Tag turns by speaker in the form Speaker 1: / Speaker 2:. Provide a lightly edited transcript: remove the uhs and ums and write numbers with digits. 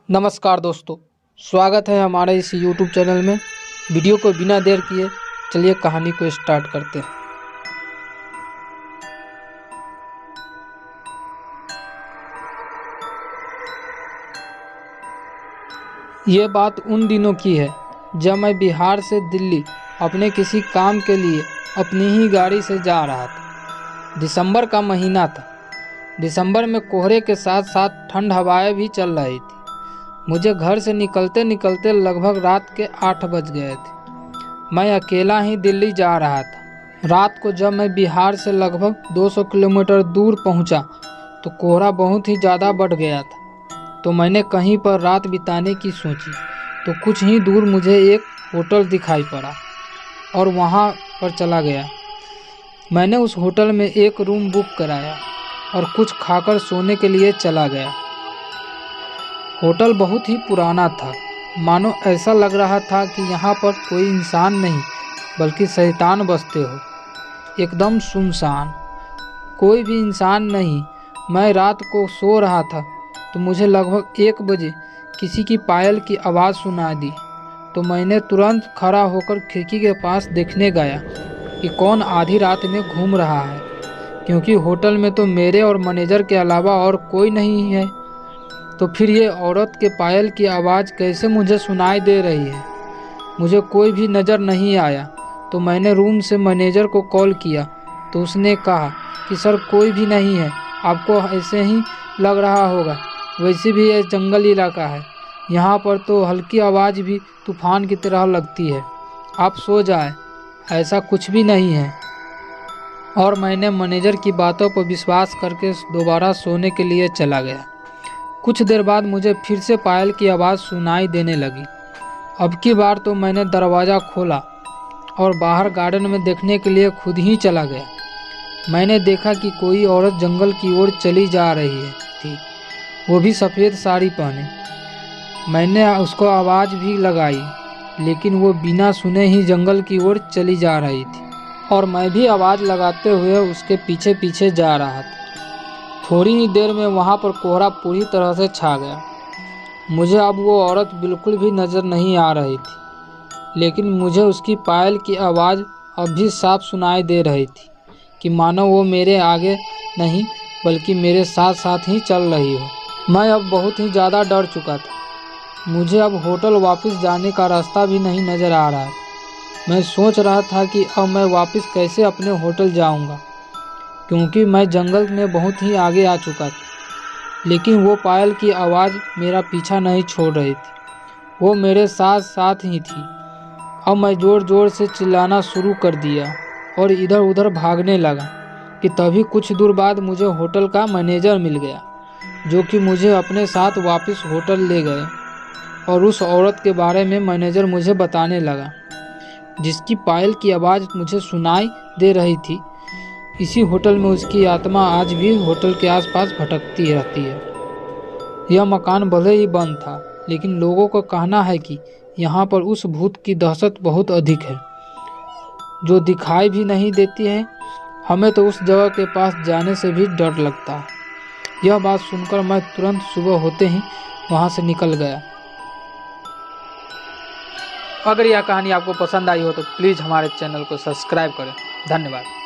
Speaker 1: नमस्कार दोस्तों, स्वागत है हमारे इस YouTube चैनल में। वीडियो को बिना देर किए चलिए कहानी को स्टार्ट करते हैं। ये बात उन दिनों की है जब मैं बिहार से दिल्ली अपने किसी काम के लिए अपनी ही गाड़ी से जा रहा था। दिसंबर का महीना था। दिसंबर में कोहरे के साथ साथ ठंड हवाएं भी चल रही थी। मुझे घर से निकलते निकलते लगभग रात के 8 बज गए थे। मैं अकेला ही दिल्ली जा रहा था। रात को जब मैं बिहार से लगभग 200 किलोमीटर दूर पहुंचा तो कोहरा बहुत ही ज़्यादा बढ़ गया था। तो मैंने कहीं पर रात बिताने की सोची तो कुछ ही दूर मुझे एक होटल दिखाई पड़ा और वहां पर चला गया। मैंने उस होटल में एक रूम बुक कराया और कुछ खाकर सोने के लिए चला गया। होटल बहुत ही पुराना था, मानो ऐसा लग रहा था कि यहाँ पर कोई इंसान नहीं बल्कि शैतान बसते हो। एकदम सुनसान, कोई भी इंसान नहीं। मैं रात को सो रहा था तो मुझे लगभग 1 बजे किसी की पायल की आवाज़ सुनाई दी। तो मैंने तुरंत खड़ा होकर खिड़की के पास देखने गया कि कौन आधी रात में घूम रहा है, क्योंकि होटल में तो मेरे और मैनेजर के अलावा और कोई नहीं है। तो फिर ये औरत के पायल की आवाज़ कैसे मुझे सुनाई दे रही है? मुझे कोई भी नज़र नहीं आया। तो मैंने रूम से मैनेजर को कॉल किया तो उसने कहा कि सर कोई भी नहीं है, आपको ऐसे ही लग रहा होगा, वैसे भी ये जंगल इलाका है, यहाँ पर तो हल्की आवाज़ भी तूफान की तरह लगती है, आप सो जाएं, ऐसा कुछ भी नहीं है। और मैंने मैनेजर की बातों पर विश्वास करके दोबारा सोने के लिए चला गया। कुछ देर बाद मुझे फिर से पायल की आवाज़ सुनाई देने लगी। अब की बार तो मैंने दरवाज़ा खोला और बाहर गार्डन में देखने के लिए खुद ही चला गया। मैंने देखा कि कोई औरत जंगल की ओर चली जा रही थी, वो भी सफ़ेद साड़ी पहने। मैंने उसको आवाज़ भी लगाई, लेकिन वो बिना सुने ही जंगल की ओर चली जा रही थी और मैं भी आवाज़ लगाते हुए उसके पीछे पीछे जा रहा था। थोड़ी ही देर में वहाँ पर कोहरा पूरी तरह से छा गया। मुझे अब वो औरत बिल्कुल भी नज़र नहीं आ रही थी, लेकिन मुझे उसकी पायल की आवाज़ अब भी साफ सुनाई दे रही थी कि मानो वो मेरे आगे नहीं बल्कि मेरे साथ साथ ही चल रही हो। मैं अब बहुत ही ज़्यादा डर चुका था। मुझे अब होटल वापस जाने का रास्ता भी नहीं नज़र आ रहा था। मैं सोच रहा था कि अब मैं वापस कैसे अपने होटल जाऊँगा, क्योंकि मैं जंगल में बहुत ही आगे आ चुका था। लेकिन वो पायल की आवाज़ मेरा पीछा नहीं छोड़ रही थी, वो मेरे साथ साथ ही थी। अब मैं ज़ोर ज़ोर से चिल्लाना शुरू कर दिया और इधर उधर भागने लगा कि तभी कुछ दूर बाद मुझे होटल का मैनेजर मिल गया, जो कि मुझे अपने साथ वापस होटल ले गए। और उस औरत के बारे में मैनेजर मुझे बताने लगा, जिसकी पायल की आवाज़ मुझे सुनाई दे रही थी। इसी होटल में उसकी आत्मा आज भी होटल के आसपास भटकती रहती है। यह मकान भले ही बंद था, लेकिन लोगों का कहना है कि यहाँ पर उस भूत की दहशत बहुत अधिक है, जो दिखाई भी नहीं देती है। हमें तो उस जगह के पास जाने से भी डर लगता है। यह बात सुनकर मैं तुरंत सुबह होते ही वहाँ से निकल गया। अगर यह कहानी आपको पसंद आई हो तो प्लीज़ हमारे चैनल को सब्सक्राइब करें। धन्यवाद।